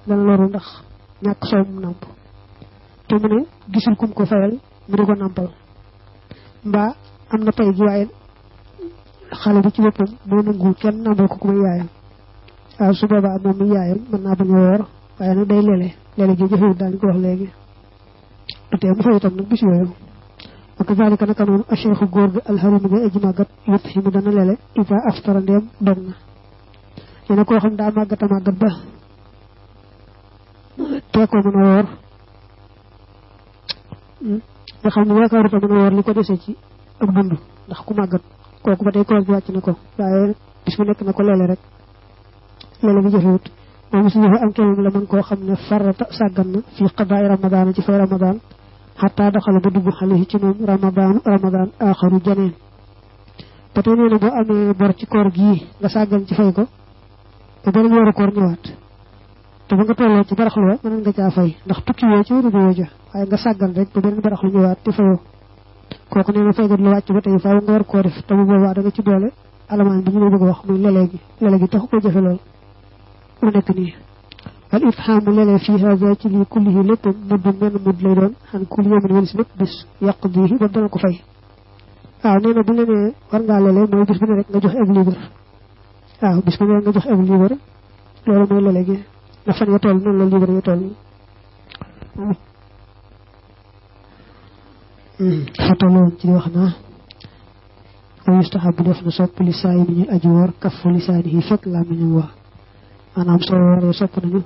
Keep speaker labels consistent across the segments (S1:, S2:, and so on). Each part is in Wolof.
S1: dana loru ndax ñàkk soow mu nàmp te mu ne gisul kum ko fayal mu di ko nàmpal mbaa am na pay gi waaye xale bi ci boppam moo nangu kenn nàmpal ko ku may yaayam waaw su boobaa moom mi yaayam mën naa bañ a woor waaye nag day lele ji jëfewut daañu ko wax léegi te mu fay itam nag bis yooyu wa kazalika naka noonu acheikhu góor ga alxarum ga aji màggat yëpp si mu dana lele ita aftara ndeem dog na nee na koo xam daa màggata màggat ba tee ko mën a woor nga xam ne yaakaaruta mën a woor li ko dese ci ak dund ndax ku màggat kooku ba tey koor gi wàcc na ko waaye bis mu nekk na ko lele rek lele bi jëfewut moom si jëfe am kenn la mën koo xam ne farata sàggan na fii qadaay ramadaan ci fay ramadaan xataa daxala ba dugg xale ci moom ramadaan aaxaru janeen ba tey nee na boo amee bor ci koor gii nga sàggan ci fay ko ba beneen weeru koor ñëwaat te ba nga tolloo ci baraxlu wa mën nga caa fay ndax tukki woo ci wéru woo ja waaye nga sàggan rek ba beneen baraxlu ñëwaat te fayoo kooku nee na fay ga lu wàcc ba tey faaw nga war koo def te bu boobaa da nga ci boole alamaan bi ñu lay bëgg a wax muy lele gi taxu ko jafe lool mu nekk nii wal ifhaamu lele fii haza ci lii kullihi lépp mudd menn mudd lay doon xan kulli yawmin wal si lépp bis yàq bii ba dana ko fay waaw nee na bu la nee war ngaa lele mooy bis bu ne rek nga jox ab libre waaw bis bu ne nga jox ab libre loolu mooy lele gi na fan ya toll noonu la libre ya toll fataloon ci wax naa wa yustahabu def na sopp li saay mi ñu aji woor kaffu lisaanihi fekk làmmiñam wax maanaam soo waree sopp nañu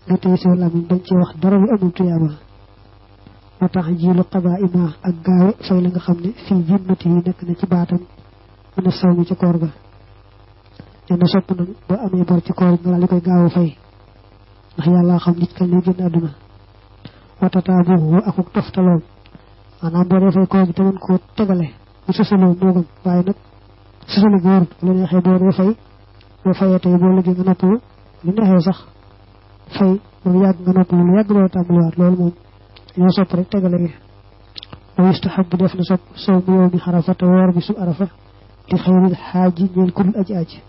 S1: nga tey soo làmmiñ dañ ci wax dara lu amul tuyaaba moo tax jiilu xabaa ima ak gaawe fay la nga xam ne fii jimmati yi nekk na ci baatam mën a saw mi ci koor ga nee na sopp nañu boo amee bor ci koor nga daal di koy gaaw a fay ndax yàlla xam nit kañ lay génn àdduna watataa boobu akuk toftaloom maanaam boo defee koor gi te mën koo tegale bu sosaloo moo gën waaye nag sosalo gi warut bu la neexee boo dee fay boo fayee tey boo liggéey nga noppalu lu neexee sax fay lu yàgg nga noppalu lu yàgg doo tàmbaliwaat loolu moom ñoo sopp rek tegale gi wa yustahab bu def na sopp sow mu yow mi xarafa te woor bi su arafa di xëyril xaaji ñeel kudul aji aji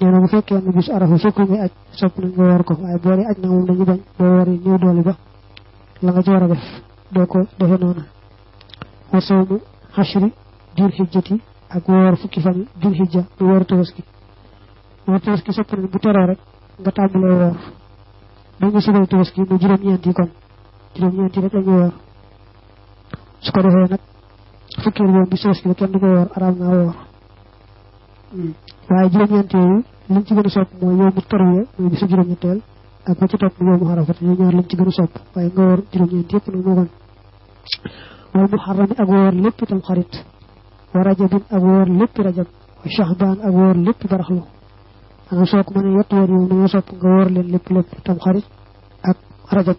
S1: nee na bu fekkee ne bisu arafa fekku ngay aj sopp nañ nga woor ko waaye boo dee aj nag moom dañu bañ boo woor yi ñëw doole ba la nga ci war a def doo ko defe noonu wa sow mu xashri dul xijjati ak woor fukki fan dul xijja bu wooru tabaski woor tabaski sopp nañ bu teroo rek nga tàmbalee woor ba nga subal tabaski mu juróom-ñeenti kon juróom-ñeenti rek la ñuy woor su ko defee nag fukkeel boobu bi tabaski la kenn du ko woor araam naa woor waaye juróom-ñeenti yooyu liñ ci gën a sopp mooy yow mu tarwiya mooy bisu juróom-ñetteel ak ba ci topp yow mu xarafat ñoo ñaar lañ ci gën a sopp waaye nga woor juróom-ñeenti yëpp nag moo gën wal muharram ak woor lépp itam xarit wa rajabin ak woor lépp rajab wa shahbaan ak woor lépp baraxlu maanaam soo ko mënee yett woor yow dañoo sopp nga woor leen lépp tam xarit ak rajab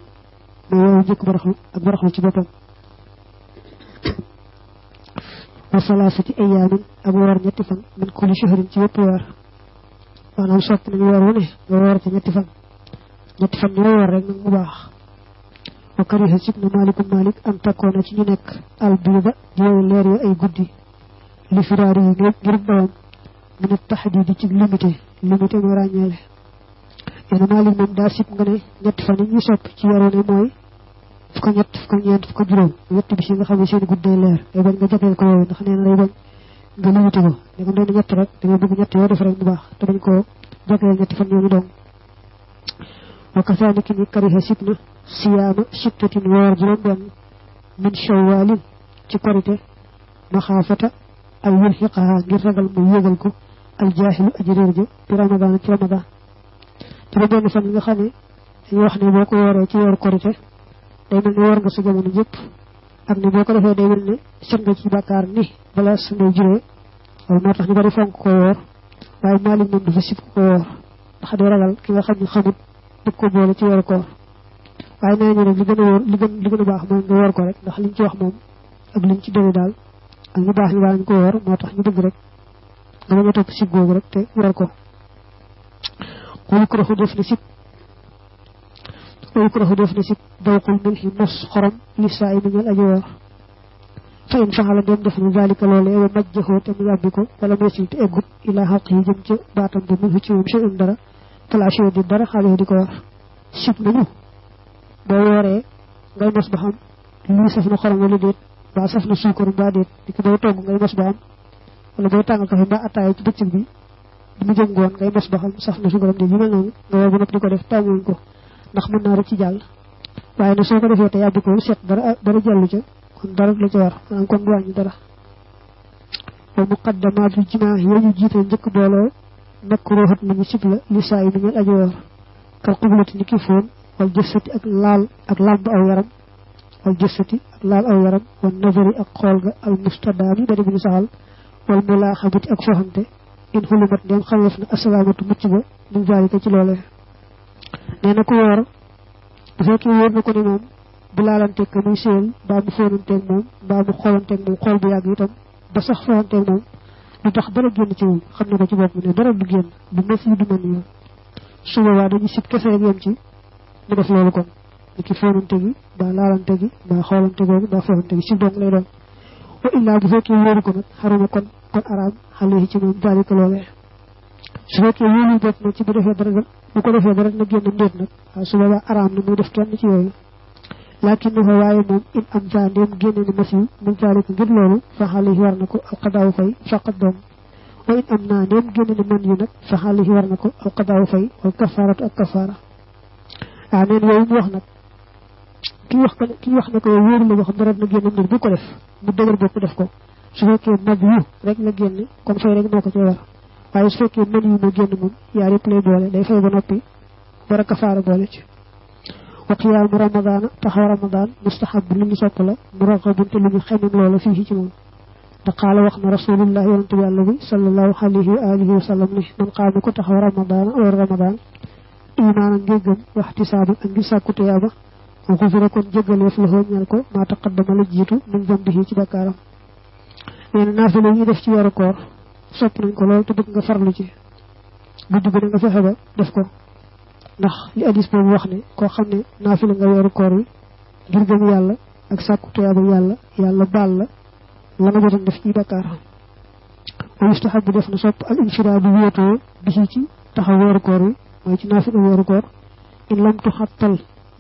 S1: mais yow njëkk baraxlu ak baraxlu ci boppam wa salaasati ayaamin ak woor ñetti fan min kulli shahrin ci wépp weer maanaam sopp nañu weer wu ne nga woor ci ñetti fan ñoo woor rek nag mu baax wa kariha sib na malik am takkoona ci ñu nekk albiida yooyu leer yu ay guddi li firaari yi ngir bawam mu ne taxdiidi ci limité mu ràññeele yéen malik moom daa sib nga ne ñetti fan yi ñu sopp ci weer wu ne mooy fukk ñett fukk ñeent fukk juróom ñett bis yi nga xam ne seen gudday leer day bañ nga jagleel ko yooyu ndax nee na day bañ nga limité ko da nga doon ñett rek da nga bëgg ñett yoo def rek mu baax te bañ koo jagleel ñetti fan ñooñu dong wa kasaalika ni kariha sib na siyaama sittatin woor juróom benn min shawwaalin ci korite maxaafata ay yulxiqaha ngir ragal mu yégal ko aljaahilu aji réer ja bi ramadaan ci ramadaan juróom benn fan yi nga xam ne dañuy wax ne boo ko wooree ci weeru korite day mel ni woor nga sa jamono jëpp ak ni boo ko defee day mel ne set nga ci bàkkaar ni bala su ndey juree loolu moo tax ñu bari fonk ko woor waaye Maalik moom dafa sib ko woor ndax day ragal ki nga xam ne xamut dëkk ko boole ci weeru koor waaye nee ñu rek li gën a baax mooy nga woor ko rek ndax liñ ci wax moom ak liñ ci dole daal ak ñu baax ñu baax ñu ko woor moo tax ñu bëgg rek nga bañ a topp sib googu rek te woor ko ko def na sib dawqul milhi mos xorom li saa yi ñeel aji woor fa in faxala dem def na zalika loolee wa majjaxoo te mu yàbbi ko wala mesil te eggut ilaa xaq yi jëm ca baatam ba mu ci moom cheyun dara falaasio di dara xale di ko war sib nañu boo wooree ngay mos ba xam lii saf na xorom wala déet ba saf na suukar ba déet di ko booy togg ngay mos ba am wala booy tàngal kafe ba attaaya ci bëccëg bi mu jëm ngoon ngay mos ba xam saf na suukaram déet yu mel noonu nga war ba noppi di ko def tàmmuñ ko ndax mën naa rek ci jàll waaye na soo ko defee te yàbbi ko seet dara jàllu ca kon dara la ca war maanaam kon du wàññi dara wa muqaddamaatu jimaa yooyu jiital njëkk booloo makruhat nañu sib la li saa yi nañu aji woor kal xublati ni ki foon wal jëssati ak làmb aw yaram wal jëssati ak laal aw yaram wal nazari ak xool ga al mustadaami bari bu ñu saxal wal mulaaxabati ak foxante in xulumat ndem xameef na asalaamatu mucc ba min zalika ci loolee nee na ku woor bu fekkee wóor na ko ne moom bu laalanteeg ka muy séel mbaa mu fóonanteeg moom mbaa mu xoolanteeg moom xool bu yàgg itam ba sax foxanteeg moom lu tax dara génn ci moom xam na ko ci bopp ne dara du génn du mes yi du mën yoon su boobaa dañu sib kese rek yem ci mu def loolu kon ni ki fóonante gi mbaa laalante gi mbaa xoolante googu mbaa foxante gi sib dong lay doon wa illaa bu fekkee wóoru ko nag xaruma kon araam xale yi ci moom daalika loolee su fekkee wóolu bopp nag ci bu ko defee dara na génn ndéet nag waaw su boobaa araam na muy def kenn ci yooyu laakin na fa waaye moom in am sa ndéem génne ni masiw min zaalika ngir loolu fa xale yi war na ko aw xadaawu fay faqat doom wa in am naa ndéem génne ni man yu nag fa xale yi war na ko aw xadaawu fay wal kafaaratu ak kafaara waaw neen yooyu mu wax nag kii wax ne ko yow wóoru la boo xam dara na génn ndéet bu ko def mu dëgër bopp def ko su fekkee mag yu rek la génne kon fay rek moo ko ci war waaye su fekkee mën yu moo génn moom yaar yëpp lay boole day fay ba noppi war a kafaara boole ci wa qiyaamu ramadaana taxaw ramadaan mustahab lu ñu sopp la muraxabun te lu ñu xemem loola fii ci moom te qaala wax na rasulullah yonente bi yàlla bi sallallahu alayhi wa alihi wa sallam ne man qaama ko taxaw ramadaana war ramadaan imaanan ngir gëm waxtisaaban ak ngir sàkku tuyaaba xufira kon jéggaleef la ñal ko maa taqaddama la jiitu min zambihi ci bakkaaram nee na naafila yi def ci weeru koor sopp nañ ko lool te bëgg nga farlu ci guddi gi nga fexe ba def ko ndax li hadis boobu wax ne koo xam ne naafila nga weeru koor wi ngir gëm yàlla ak sàkku tuyaaba yàlla baal la nga jotoon def ci bakkaar wa yustahabu def na sopp al infiraadu wéetoo bi ci taxaw weeru koor wi mooy ci naafila weeru koor in lam tuxattal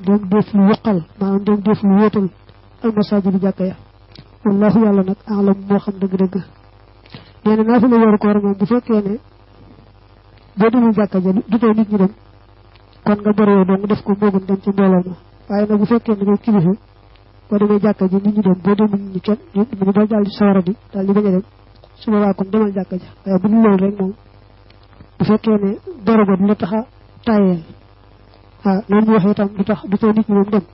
S1: dem def lu waqal maanaam dem def lu wéetal al masaajidu jàkka ya wallahu yàlla nag alam moo xam dëgg-dëgg nee na naafila weeru koor moom bu fekkee ne boo demul jàkka ja du tee nit ñi dem kon nga bëree dong def ko moo gën dem ci mbooloo ma waaye nag bu fekkee ne ngay kilifa boo demee jàkka ji nit ñi dem boo demul nit ñi kenn nit ñi daal di sawara di daal di bañ a dem su boobaa kon demal jàkka ja waaye bu dul loolu rek moom bu fekkee ne dorogo du la tax a tayeel loolu ñu waxee itam du tee nit ñi moom dem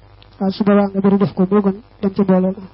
S1: waaw su boobaa nga bëri def ko moo gën dem ci mbooloo ma